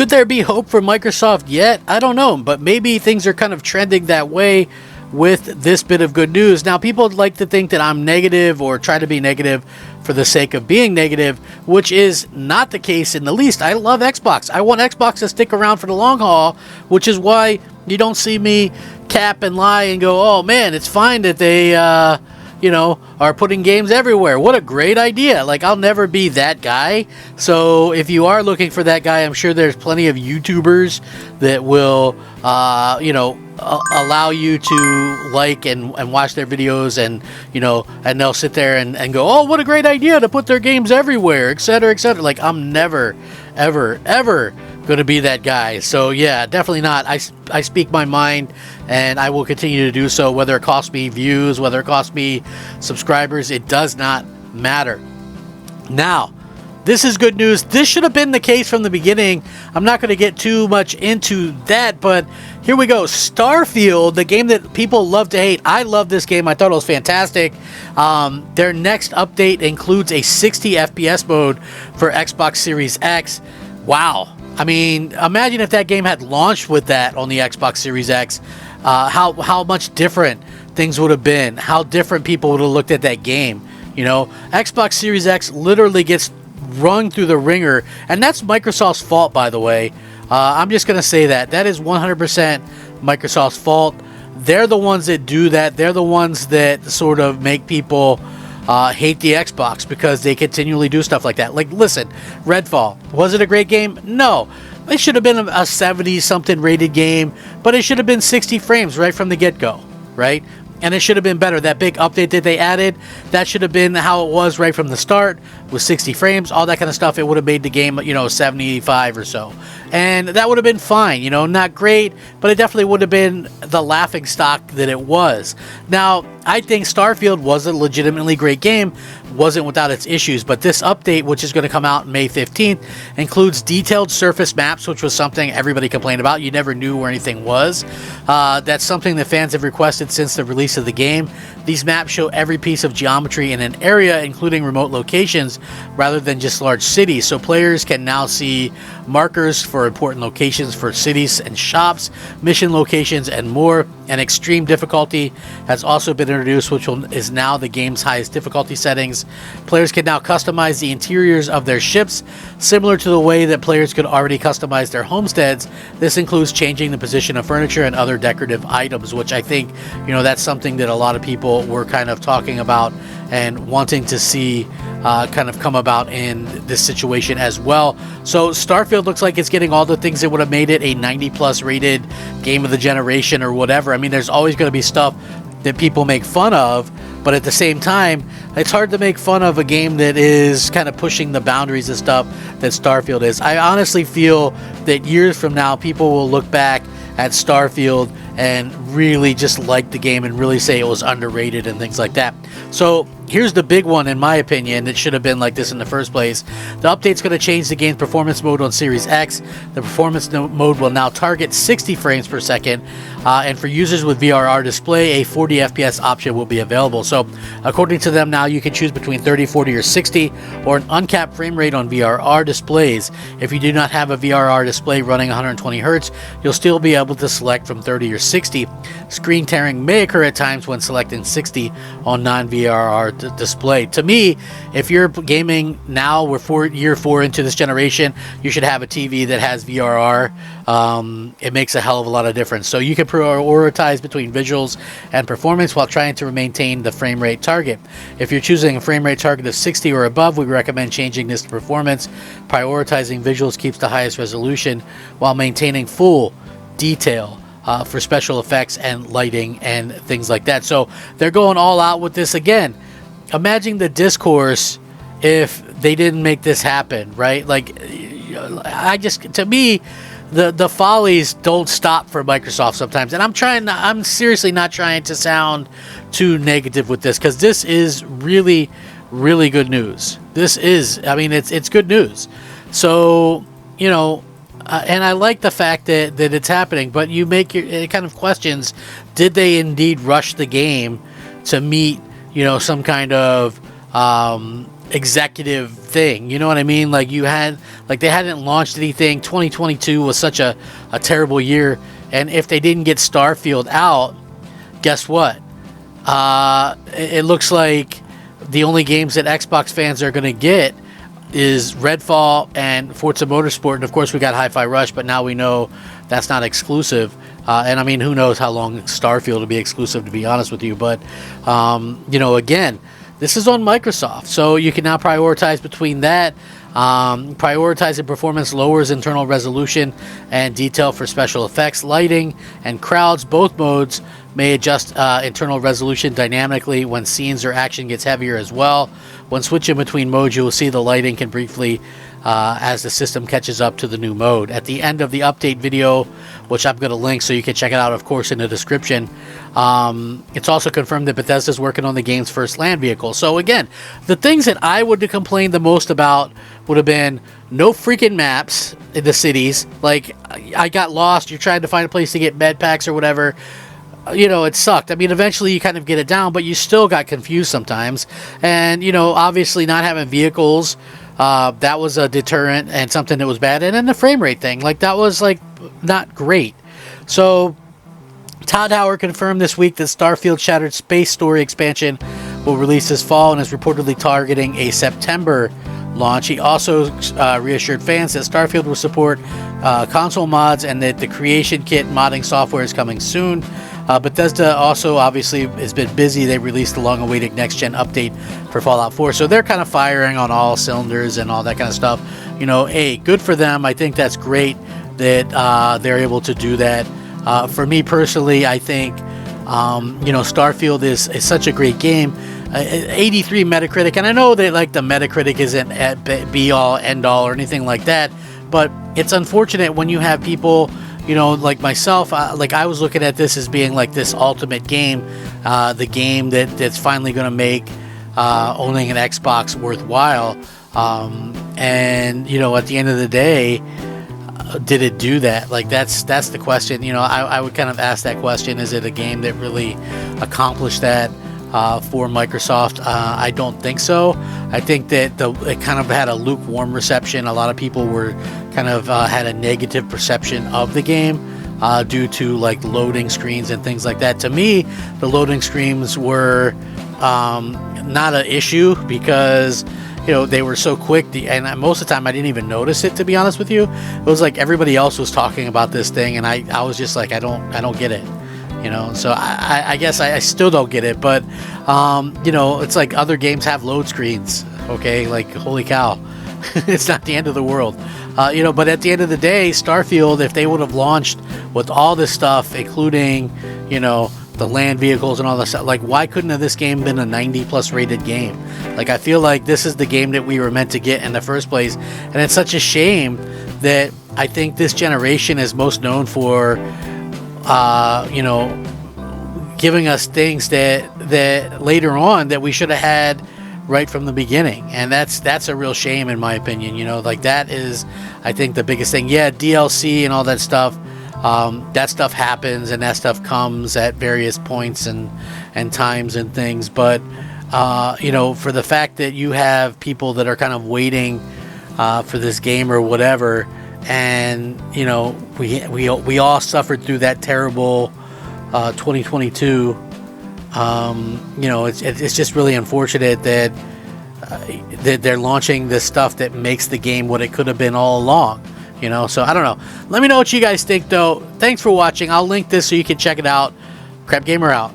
Could there be hope for Microsoft yet? I don't know, but maybe things are kind of trending that way with this bit of good news. Now, people like to think that I'm negative or try to be negative for the sake of being negative, which is not the case in the least. I love Xbox. I want Xbox to stick around for the long haul, which is why you don't see me cap and lie and go, oh man, it's fine that they, are putting games everywhere. What a great idea. Like, I'll never be that guy. So if you are looking for that guy, I'm sure there's plenty of YouTubers that will, allow you to like and watch their videos and they'll sit there and go, oh, what a great idea to put their games everywhere, etc., etc. Like, I'm never, ever going to be that guy. So yeah, definitely not. I speak my mind, and I will continue to do so, whether it costs me views, whether it costs me subscribers. It does not matter. Now, this is good news. This should have been the case from the beginning. I'm not going to get too much into that, but here we go. Starfield, the game that people love to hate. I love this game. I thought it was fantastic. Their next update includes a 60 FPS mode for Xbox Series X. Wow. I mean, imagine if that game had launched with that on the Xbox Series X. How much different things would have been. How different people would have looked at that game. Xbox Series X literally gets rung through the ringer, and that's Microsoft's fault, by the way. I'm just going to say that is 100% Microsoft's fault. They're the ones that do that. They're the ones that sort of make people hate the Xbox because they continually do stuff like that. Like, listen, Redfall, was it a great game? No. It should have been a 70-something rated game, but it should have been 60 frames right from the get-go, right? And it should have been better. That big update that they added, that should have been how it was right from the start, with 60 frames, all that kind of stuff. It would have made the game, 75 or so. And that would have been fine, not great, but it definitely would have been the laughing stock that it was. Now, I think Starfield was a legitimately great game, wasn't without its issues, but this update, which is going to come out May 15th, includes detailed surface maps, which was something everybody complained about. You never knew where anything was. That's something that fans have requested since the release of the game. These maps show every piece of geometry in an area, including remote locations, rather than just large cities. So players can now see markers for important locations for cities and shops, mission locations, and more. And extreme difficulty has also been introduced, which is now the game's highest difficulty settings. Players can now customize the interiors of their ships, similar to the way that players could already customize their homesteads. This includes changing the position of furniture and other decorative items, which I think, that's something that a lot of people were kind of talking about and wanting to see kind of come about in this situation as well. So Starfield looks like it's getting all the things that would have made it a 90+ rated game of the generation or whatever. I mean, there's always going to be stuff that people make fun of, but at the same time, it's hard to make fun of a game that is kind of pushing the boundaries of stuff that Starfield is. I honestly feel that years from now, people will look back at Starfield and really just like the game and really say it was underrated and things like that. So here's the big one, in my opinion, that should have been like this in the first place. The update's going to change the game's performance mode on Series X. The performance mode will now target 60 frames per second, and for users with VRR display, a 40 FPS option will be available. So according to them, now you can choose between 30, 40, or 60, or an uncapped frame rate on VRR displays. If you do not have a VRR display running 120 Hz, you'll still be able to select from 30 or 60. Screen tearing may occur at times when selecting 60 on non-VRR display. To me, if you're gaming now, we're year 4 into this generation, you should have a TV that has VRR. It makes a hell of a lot of difference. So you can prioritize between visuals and performance while trying to maintain the frame rate target. If you're choosing a frame rate target of 60 or above, we recommend changing this to performance. Prioritizing visuals keeps the highest resolution while maintaining full detail for special effects and lighting and things like that. So they're going all out with this again. Imagine the discourse if they didn't make this happen, right? Like, to me, the follies don't stop for Microsoft sometimes. And I'm seriously not trying to sound too negative with this, because this is really, really good news. It's good news. So, and I like the fact that it's happening, but you make it kind of questions, did they indeed rush the game to meet, some kind of executive thing. You know what I mean? Like you had, like they hadn't launched anything. 2022 was such a terrible year, and if they didn't get Starfield out, guess what? It looks like the only games that Xbox fans are going to get is Redfall and Forza Motorsport, and of course we got Hi-Fi Rush, but now we know that's not exclusive. And I mean, who knows how long Starfield will be exclusive, to be honest with you. But, you know, again, this is on Microsoft, so you can now prioritize between that. Prioritizing performance lowers internal resolution and detail for special effects, lighting, and crowds. Both modes may adjust internal resolution dynamically when scenes or action gets heavier as well. When switching between modes, you will see the lighting can briefly as the system catches up to the new mode. At the end of the update video, which I'm going to link so you can check it out, of course, in the description, it's also confirmed that Bethesda's working on the game's first land vehicle. So again, the things that I would have complained the most about would have been no freaking maps in the cities. Like, I got lost, you're trying to find a place to get med packs or whatever. You know, it sucked. I mean, eventually you kind of get it down, but you still got confused sometimes. And, you know, obviously not having vehicles, that was a deterrent and something that was bad. And then the frame rate thing, like, that was, like, not great. So, Todd Howard confirmed this week that Starfield Shattered Space Story expansion will release this fall and is reportedly targeting a September launch. He also reassured fans that Starfield will support console mods and that the creation kit modding software is coming soon. Bethesda also obviously has been busy. They released the long-awaited next-gen update for Fallout 4, so they're kind of firing on all cylinders and all that kind of stuff. You know, hey, good for them. I think that's great that they're able to do that. For me personally, I think you know, Starfield is such a great game. 83 Metacritic, and I know that like the Metacritic isn't at be-all, end-all or anything like that, but it's unfortunate when you have people, you know, like myself, like I was looking at this as being like this ultimate game, the game that's finally going to make owning an Xbox worthwhile. And, you know, at the end of the day, did it do that? Like, that's the question. You know, I would kind of ask that question. Is it a game that really accomplished that for Microsoft? I don't think so. I think that it kind of had a lukewarm reception. A lot of people were kind of had a negative perception of the game due to like loading screens and things like that. To me, the loading screens were not an issue because, you know, they were so quick, and most of the time I didn't even notice it, to be honest with you. It was like everybody else was talking about this thing, and I was just like, I don't get it. You know, so I guess I still don't get it, but you know, it's like other games have load screens, okay? Like, holy cow, it's not the end of the world. You know, but at the end of the day, Starfield, if they would have launched with all this stuff, including, you know, the land vehicles and all that stuff, like, why couldn't have this game been a 90+ rated game? Like, I feel like this is the game that we were meant to get in the first place, and it's such a shame that I think this generation is most known for you know, giving us things that later on that we should have had right from the beginning, and that's a real shame in my opinion. You know, like, that is, I think, the biggest thing. Yeah, DLC and all that stuff, that stuff happens and that stuff comes at various points and times and things, but you know, for the fact that you have people that are kind of waiting for this game or whatever. And, you know, we all suffered through that terrible 2022. You know, it's just really unfortunate that they're launching this stuff that makes the game what it could have been all along. You know, so I don't know. Let me know what you guys think, though. Thanks for watching. I'll link this so you can check it out. Crap Gamer out.